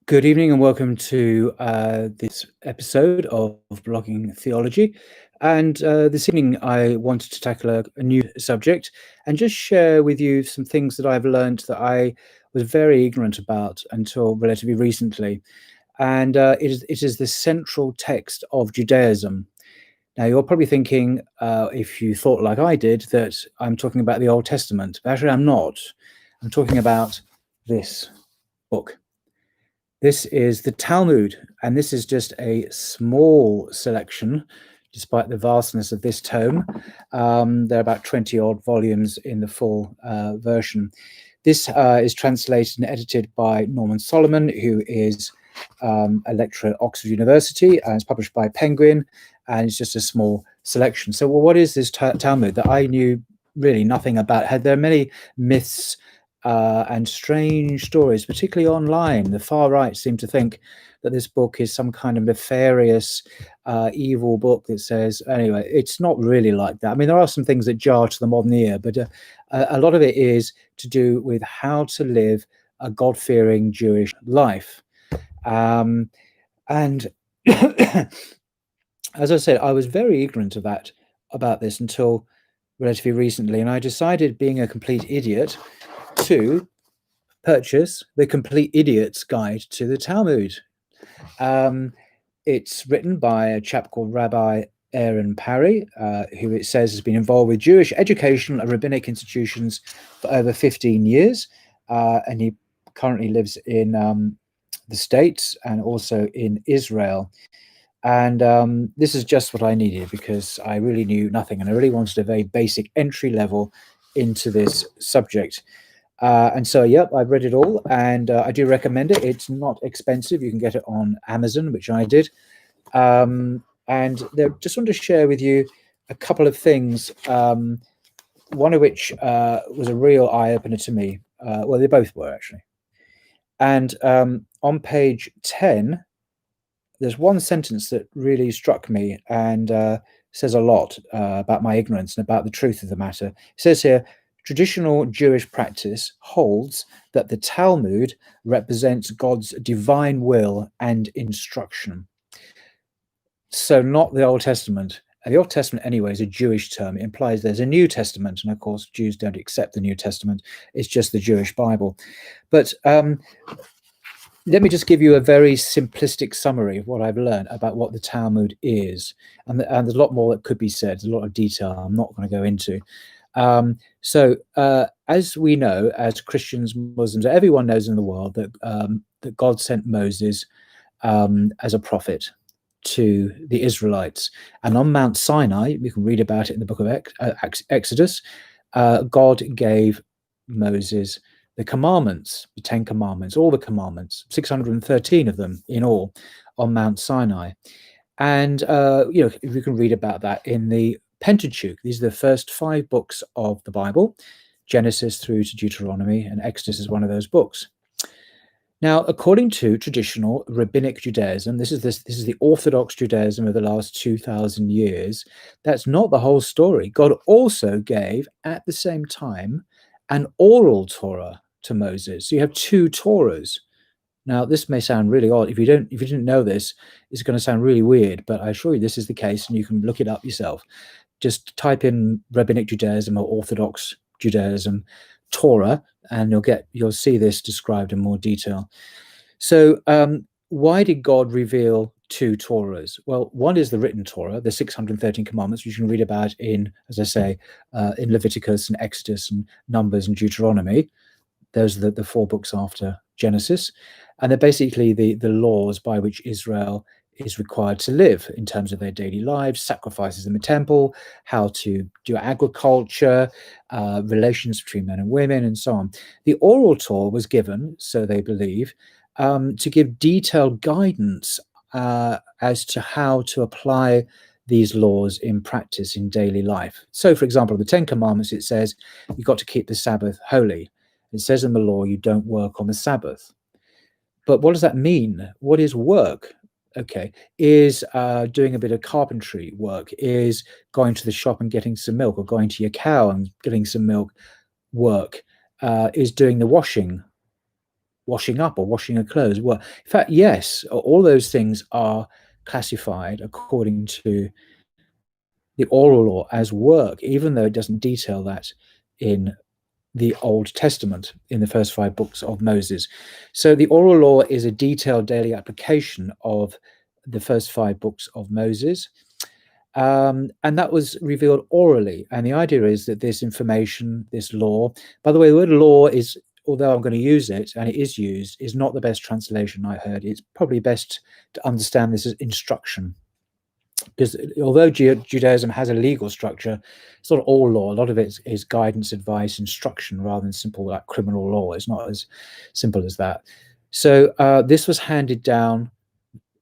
Good evening and welcome to this episode of Blogging Theology. And this evening, I wanted to tackle a new subject and just share with you some things that I've learned that I was very ignorant about until relatively recently. And it is the central text of Judaism. Now, you're probably thinking, if you thought like I did, that I'm talking about the Old Testament. But actually, I'm not. I'm talking about this book. This is the Talmud, and this is just a small selection, despite the vastness of this tome. There are about 20 odd volumes in the full version. This is translated and edited by Norman Solomon, who is a lecturer at Oxford University, and it's published by Penguin, and it's just a small selection. So, well, what is this Talmud that I knew really nothing about? There are many myths and strange stories, particularly online. The far right seem to think that this book is some kind of nefarious, evil book that says, anyway, it's not really like that. I mean, there are some things that jar to the modern ear, but a lot of it is to do with how to live a God-fearing Jewish life. And as I said, I was very ignorant of that about this until relatively recently, and I decided, being a complete idiot, to purchase the Complete Idiot's Guide to the Talmud. It's written by a chap called Rabbi Aaron Parry, who it says has been involved with Jewish educational and rabbinic institutions for over 15 years, and he currently lives in the States and also in Israel. And this is just what I needed, because I really knew nothing, and I really wanted a very basic entry level into this subject. And so, yep, I've read it all, and I do recommend it. It's not expensive. You can get it on Amazon, which I did. And just wanted to share with you a couple of things, one of which was a real eye-opener to me. Well, they both were, actually. And on page 10, there's one sentence that really struck me and says a lot about my ignorance and about the truth of the matter. It says here, traditional Jewish practice holds that the Talmud represents God's divine will and instruction. So not the Old Testament. The Old Testament, anyway, is a Jewish term. It implies there's a New Testament. And of course, Jews don't accept the New Testament. It's just the Jewish Bible. But let me just give you a very simplistic summary of what I've learned about what the Talmud is. And there's a lot more that could be said. There's a lot of detail I'm not going to go into. So as we know, as Christians, Muslims, everyone knows in the world that God sent Moses as a prophet to the Israelites. And on Mount Sinai, we can read about it in the book of Exodus, God gave Moses the commandments, the 10 commandments, all the commandments, 613 of them in all, on Mount Sinai. And, if you can read about that in the Pentateuch. These are the first 5 books of the Bible, Genesis through to Deuteronomy, and Exodus is one of those books. Now, according to traditional rabbinic Judaism, this is the Orthodox Judaism of the last 2,000 years. That's not the whole story. God also gave, at the same time, an oral Torah to Moses. So you have 2 Torahs. Now, this may sound really odd. If you didn't know this, it's going to sound really weird, but I assure you this is the case, and you can look it up yourself. Just type in Rabbinic Judaism or Orthodox Judaism Torah, and you'll see this described in more detail. So why did God reveal 2 Torahs? Well, one is the written Torah, the 613 commandments, which you can read about in, as I say, in Leviticus and Exodus and Numbers and Deuteronomy. Those are the 4 books after Genesis. And they're basically the laws by which Israel is required to live in terms of their daily lives, sacrifices in the temple, how to do agriculture, relations between men and women, and so on. The oral Torah was given, so they believe, to give detailed guidance as to how to apply these laws in practice in daily life. So, for example, the 10 Commandments, it says you've got to keep the Sabbath holy. It says in the law you don't work on the Sabbath. But what does that mean? What is work? Okay, is doing a bit of carpentry work, is going to the shop and getting some milk, or going to your cow and getting some milk work, is doing the washing washing up or washing of clothes. Well, in fact, yes, all those things are classified according to the oral law as work, even though it doesn't detail that in the Old Testament, in the first 5 books of Moses. So the oral law is a detailed daily application of the first 5 books of Moses. And that was revealed orally. And the idea is that this information, this law, by the way, the word law is, although I'm going to use it, and it is used, is not the best translation I heard. It's probably best to understand this as instruction. Because although Judaism has a legal structure, it's not all law. A lot of it is guidance, advice, instruction, rather than simple like criminal law. It's not as simple as that. So this was handed down,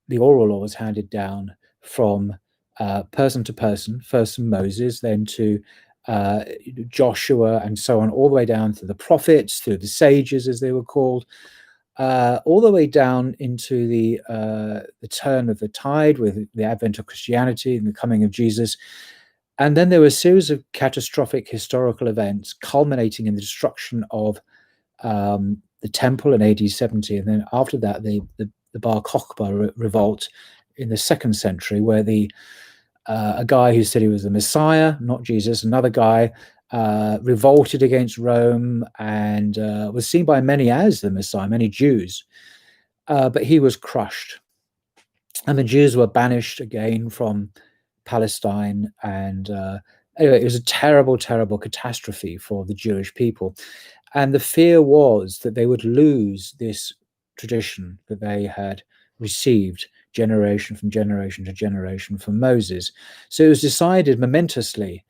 the oral law was handed down from person to person, first from Moses, then to Joshua, and so on, all the way down to the prophets, through the sages, as they were called, all the way down into the turn of the tide with the advent of Christianity and the coming of Jesus. And then there were a series of catastrophic historical events culminating in the destruction of the temple in AD 70. And then after that, the Bar Kokhba revolt in the 2nd century, where a guy who said he was the Messiah, not Jesus, another guy, revolted against Rome and was seen by many as the Messiah, many Jews, but he was crushed. And the Jews were banished again from Palestine. And anyway, it was a terrible, terrible catastrophe for the Jewish people. And the fear was that they would lose this tradition that they had received generation from generation to generation from Moses. So it was decided momentously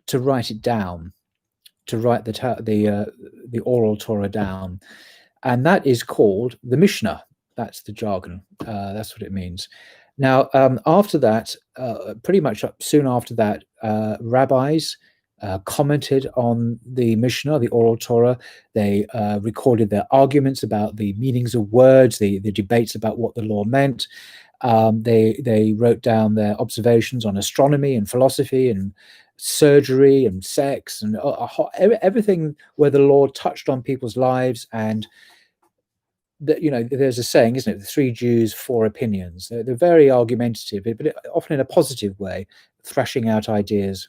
to write it down, to write the oral Torah down, and that is called the Mishnah. That's the jargon. That's what it means. Now, after that, pretty much soon after that, rabbis commented on the Mishnah, the oral Torah. They recorded their arguments about the meanings of words, the debates about what the law meant. They wrote down their observations on astronomy and philosophy and surgery and sex and everything where the law touched on people's lives. And there's a saying, isn't it? The 3 Jews, 4 opinions. They're very argumentative, but often in a positive way, thrashing out ideas.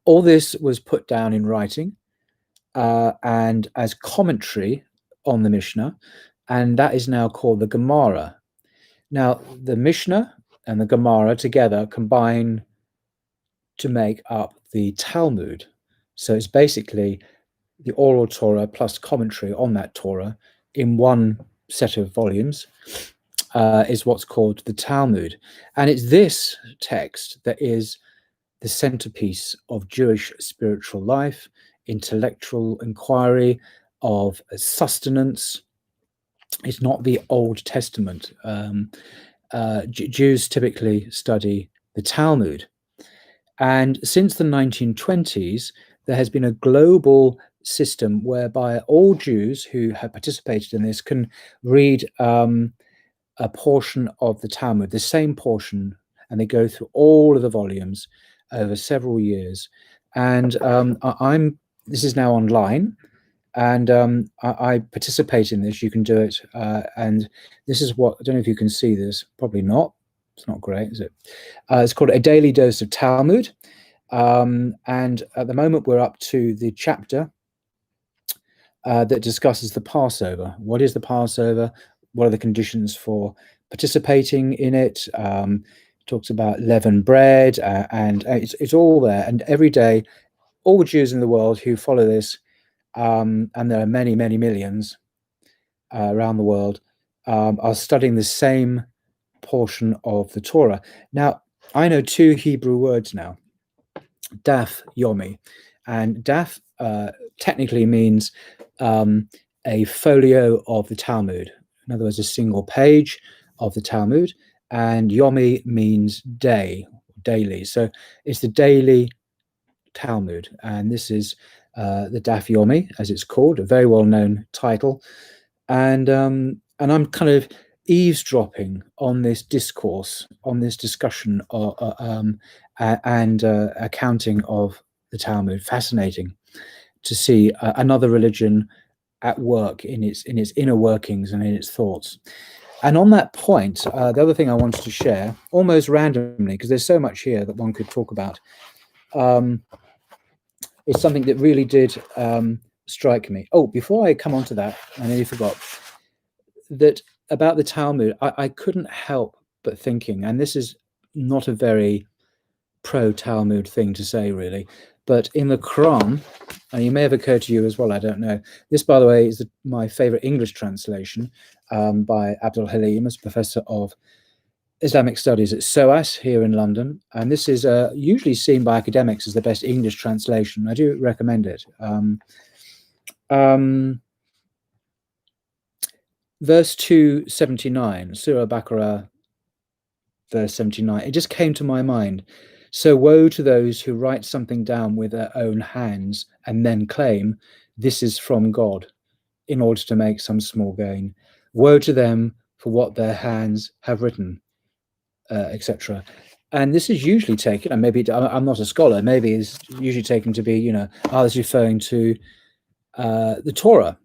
All this was put down in writing and as commentary on the Mishnah, and that is now called the Gemara. Now, the Mishnah and the Gemara together combine to make up the Talmud. So it's basically the oral Torah plus commentary on that Torah in one set of volumes, is what's called the Talmud. And it's this text that is the centerpiece of Jewish spiritual life, intellectual inquiry, of sustenance. It's not the Old Testament. Jews typically study the Talmud. And since the 1920s, there has been a global system whereby all Jews who have participated in this can read a portion of the Talmud, the same portion, and they go through all of the volumes over several years. And this is now online, and I participate in this. You can do it, and this is what, I don't know if you can see this, probably not. It's not great, is it? It's called A Daily Dose of Talmud. And at the moment, we're up to the chapter that discusses the Passover. What is the Passover? What are the conditions for participating in it? Talks about leavened bread, and it's all there. And every day, all the Jews in the world who follow this, and there are many, many millions around the world, are studying the same portion of the Torah. Now, I know 2 Hebrew words now, daf, yomi, and daf technically means a folio of the Talmud. In other words, a single page of the Talmud, and yomi means day, daily. So it's the daily Talmud, and this is the Daf Yomi, as it's called, a very well-known title. And I'm kind of eavesdropping on this discourse, on this discussion, and accounting of the Talmud. Fascinating to see another religion at work in its inner workings and in its thoughts. And on that point, the other thing I wanted to share, almost randomly, because there's so much here that one could talk about, is something that really did strike me. Oh, before I come on to that, I nearly forgot that about the Talmud. I couldn't help but thinking, and this is not a very pro-Talmud thing to say, really, but in the Quran, and it may have occurred to you as well, I don't know. This, by the way, is my favorite English translation by Abdul Halim, as Professor of Islamic Studies at SOAS here in London. And this is usually seen by academics as the best English translation. I do recommend it. Verse 279, Surah Baqarah, verse 79, it just came to my mind. So woe to those who write something down with their own hands and then claim this is from God in order to make some small gain. Woe to them for what their hands have written, etc. And this is usually taken, and maybe I'm not a scholar, maybe it's usually taken to be, I was referring to the Torah.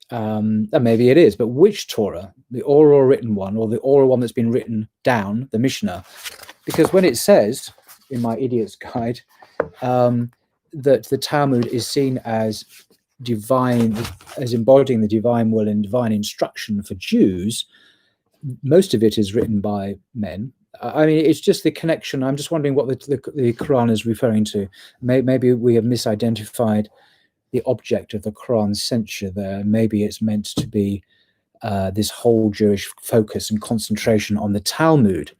And maybe it is, but which Torah? The oral or written one, or the oral one that's been written down, the Mishnah? Because when it says in my idiot's guide that the Talmud is seen as divine, as embodying the divine will and divine instruction for Jews, most of it is written by men. I mean, it's just the connection. I'm just wondering what the Quran is referring to. Maybe we have misidentified the object of the Quran's censure there. Maybe it's meant to be this whole Jewish focus and concentration on the Talmud,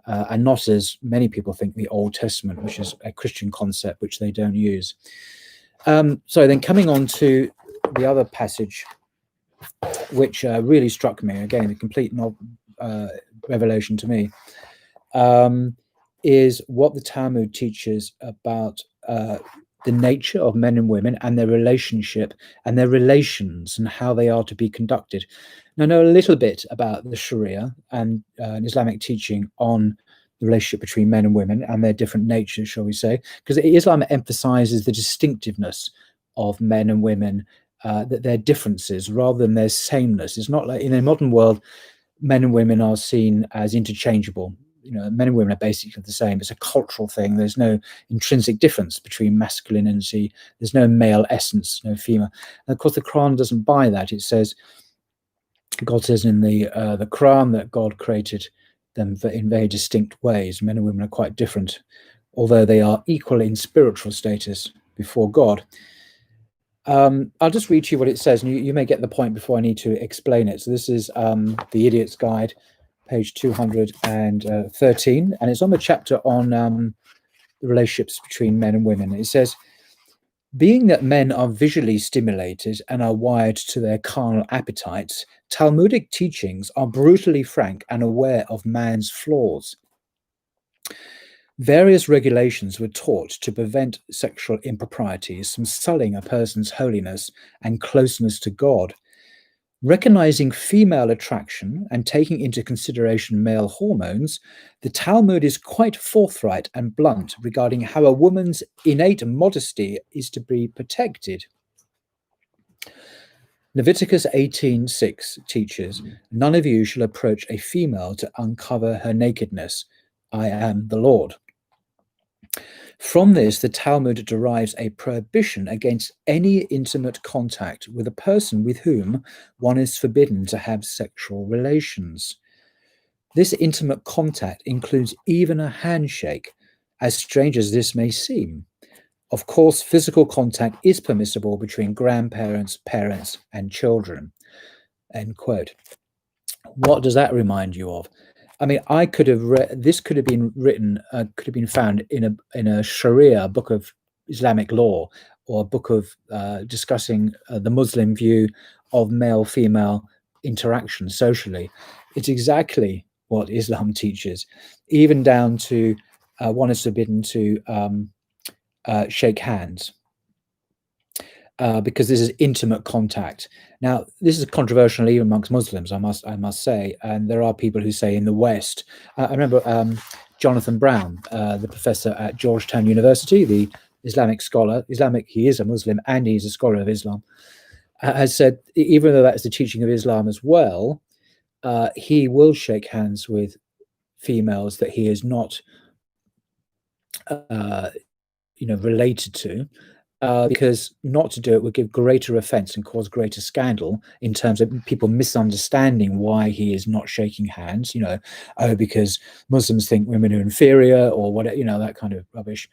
and not, as many people think, the Old Testament, which is a Christian concept which they don't use. So then coming on to the other passage, which really struck me, again, a complete revelation to me, is what the Talmud teaches about the nature of men and women and their relationship and their relations and how they are to be conducted. Now, I know a little bit about the Sharia and Islamic teaching on the relationship between men and women and their different natures, shall we say, because Islam emphasizes the distinctiveness of men and women, that their differences rather than their sameness. It's not like in a modern world, men and women are seen as interchangeable. Men and women are basically the same. It's a cultural thing. There's no intrinsic difference between masculinity. There's no male essence, no female. And of course, the Quran doesn't buy that. It says, God says in the Quran that God created them in very distinct ways. Men and women are quite different, although they are equal in spiritual status before God. I'll just read to you what it says, and you may get the point before I need to explain it. So this is the Idiot's Guide, page 213, and it's on the chapter on the relationships between men and women. It says, being that men are visually stimulated and are wired to their carnal appetites, Talmudic teachings are brutally frank and aware of man's flaws. Various regulations were taught to prevent sexual improprieties from sullying a person's holiness and closeness to God. Recognizing female attraction and taking into consideration male hormones, the Talmud is quite forthright and blunt regarding how a woman's innate modesty is to be protected. Leviticus 18:6 teaches, none of you shall approach a female to uncover her nakedness. I am the Lord. From this, the Talmud derives a prohibition against any intimate contact with a person with whom one is forbidden to have sexual relations. This intimate contact includes even a handshake, as strange as this may seem. Of course, physical contact is permissible between grandparents, parents, and children. End quote. What does that remind you of? I mean, I could have read, this could have been written, could have been found in a Sharia, book of Islamic law, or a book of discussing the Muslim view of male-female interaction socially. It's exactly what Islam teaches, even down to one is forbidden to shake hands. Because this is intimate contact. Now, this is controversial even amongst Muslims, I must say, and there are people who say in the West. I remember Jonathan Brown, the professor at Georgetown University, the Islamic scholar. He is a Muslim and he's a scholar of Islam. has said, even though that's the teaching of Islam as well, he will shake hands with females that he is not, related to, because not to do it would give greater offence and cause greater scandal in terms of people misunderstanding why he is not shaking hands. Because Muslims think women are inferior or whatever, that kind of rubbish.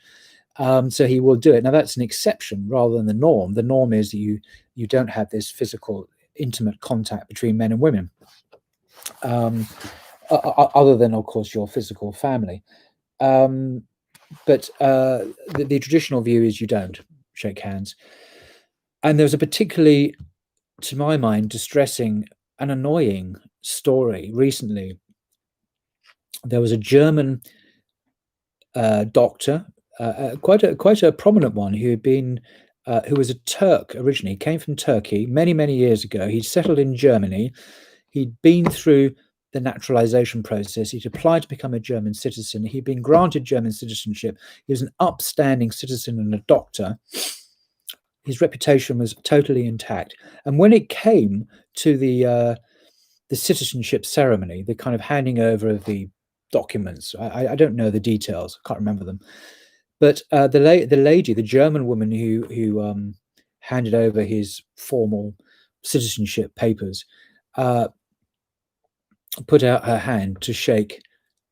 So he will do it. Now that's an exception rather than the norm. The norm is that you don't have this physical, intimate contact between men and women, other than, of course, your physical family. But the traditional view is you don't shake hands. And there's a particularly, to my mind, distressing and annoying story recently. There was a German doctor, quite a prominent one, who was a Turk originally, came from Turkey many, many years ago. He'd settled in Germany. He'd been through the naturalization process. He'd applied to become a German citizen. He'd been granted German citizenship. He was an upstanding citizen and a doctor. His reputation was totally intact. And when it came to the citizenship ceremony, the kind of handing over of the documents, I don't know the details. I can't remember them. But the lady, the German woman who handed over his formal citizenship papers, put out her hand to shake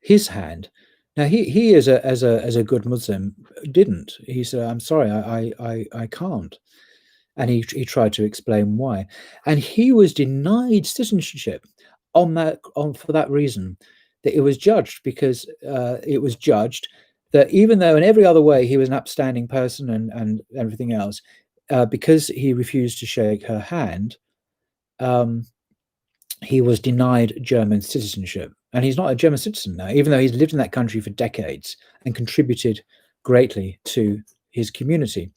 his hand. Now he as a good Muslim didn't. He said, "I'm sorry, I can't." And he tried to explain why. And he was denied citizenship for that reason. That it was judged that even though in every other way he was an upstanding person and everything else, because he refused to shake her hand, he was denied German citizenship. And he's not a German citizen now, even though he's lived in that country for decades and contributed greatly to his community.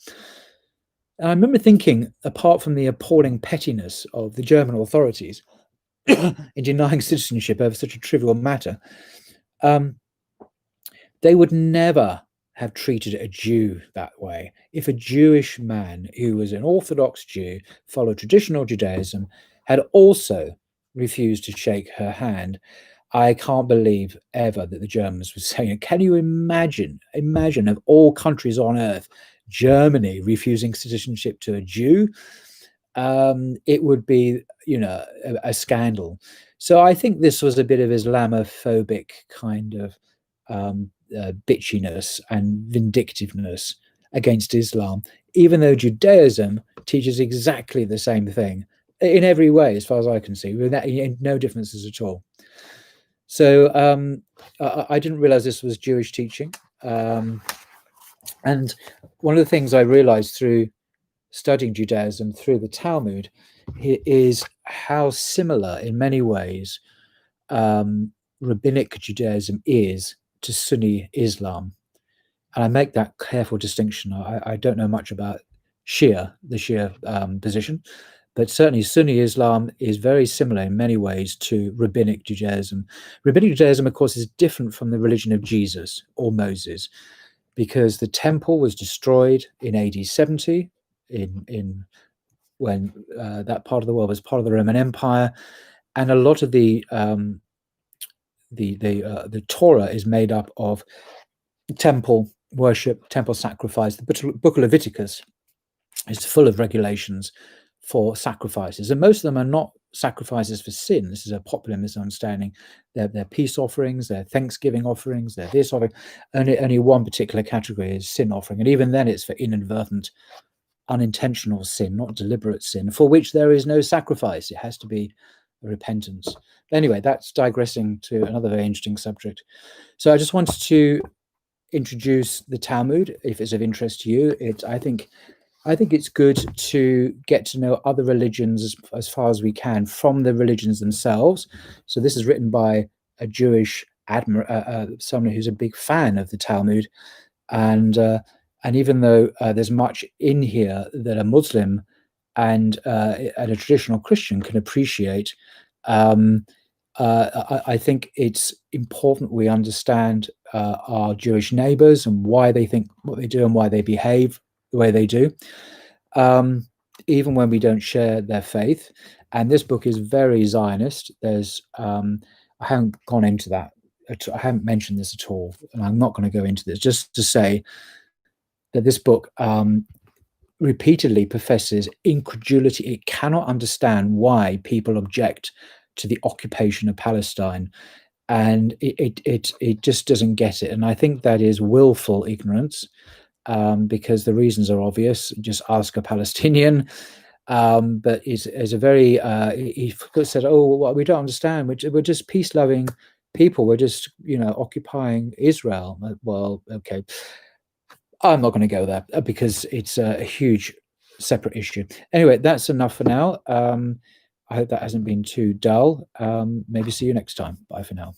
And I remember thinking, apart from the appalling pettiness of the German authorities in denying citizenship over such a trivial matter, they would never have treated a Jew that way. If a Jewish man who was an Orthodox Jew, followed traditional Judaism, had also refused to shake her hand, I can't believe ever that the Germans were saying it. Can you imagine of all countries on earth, Germany refusing citizenship to a Jew? It would be, a scandal. So I think this was a bit of Islamophobic kind of bitchiness and vindictiveness against Islam, even though Judaism teaches exactly the same thing in every way, as far as I can see, with no differences at all. So I didn't realize this was Jewish teaching. And one of the things I realized through studying Judaism through the Talmud is how similar in many ways rabbinic Judaism is to Sunni Islam. And I make that careful distinction. I don't know much about the Shia position, but certainly Sunni Islam is very similar in many ways to rabbinic Judaism. Rabbinic Judaism, of course, is different from the religion of Jesus or Moses, because the temple was destroyed in AD 70 when that part of the world was part of the Roman Empire, and a lot of the Torah is made up of temple worship, temple sacrifice. The book of Leviticus is full of regulations for sacrifices, and most of them are not sacrifices for sin. This is a popular misunderstanding. They're peace offerings, they're thanksgiving offerings, they're this offering. Only one particular category is sin offering, and even then it's for inadvertent, unintentional sin, not deliberate sin, for which there is no sacrifice. It has to be repentance. Anyway, that's digressing to another very interesting subject. So I just wanted to introduce the Talmud, if it's of interest to you. I think it's good to get to know other religions as far as we can from the religions themselves. So this is written by a Jewish someone who's a big fan of the Talmud, and even though there's much in here that a Muslim and a traditional Christian can appreciate, I think it's important we understand our Jewish neighbors and why they think what they do and why they behave the way they do. even when we don't share their faith. And this book is very Zionist. There's I haven't gone into that. I haven't mentioned this at all, and I'm not going to go into this. Just to say that this book repeatedly professes incredulity. It cannot understand why people object to the occupation of Palestine, and it just doesn't get it. And I think that is willful ignorance, because the reasons are obvious. Just ask a Palestinian. But it's a very he said, "Oh, well, we don't understand. We're just peace-loving people. We're just occupying Israel." Well, okay, I'm not going to go there because it's a huge separate issue. Anyway, that's enough for now. I hope that hasn't been too dull. Maybe see you next time. Bye for now.